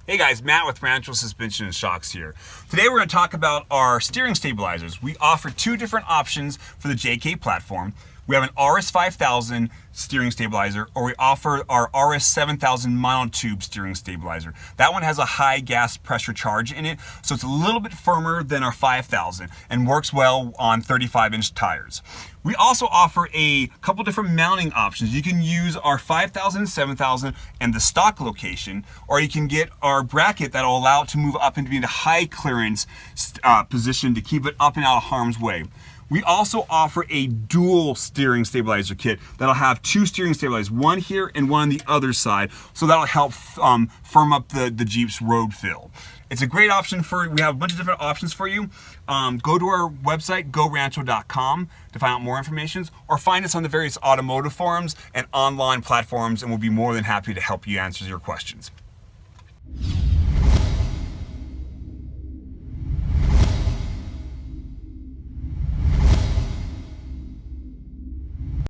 Hey guys, Matt with Rancho Suspension and Shocks here. Today we're going to talk about our steering stabilizers. We offer two different options for the JK platform. We have an RS5000 steering stabilizer, or we offer our RS7000 monotube steering stabilizer. That one has a high gas pressure charge in it, so it's a little bit firmer than our 5000 and works well on 35-inch tires. We also offer a couple different mounting options. You can use our 5000 and 7000 and the stock location, or you can get our bracket that will allow it to move up into the high clearance position to keep it up and out of harm's way. We also offer a dual steering stabilizer kit that'll have two steering stabilizers, one here and one on the other side, so that'll help firm up the Jeep's road fill. It's a great option we have a bunch of different options for you. Go to our website, gorancho.com, to find out more information, or find us on the various automotive forums and online platforms, and we'll be more than happy to help you answer your questions.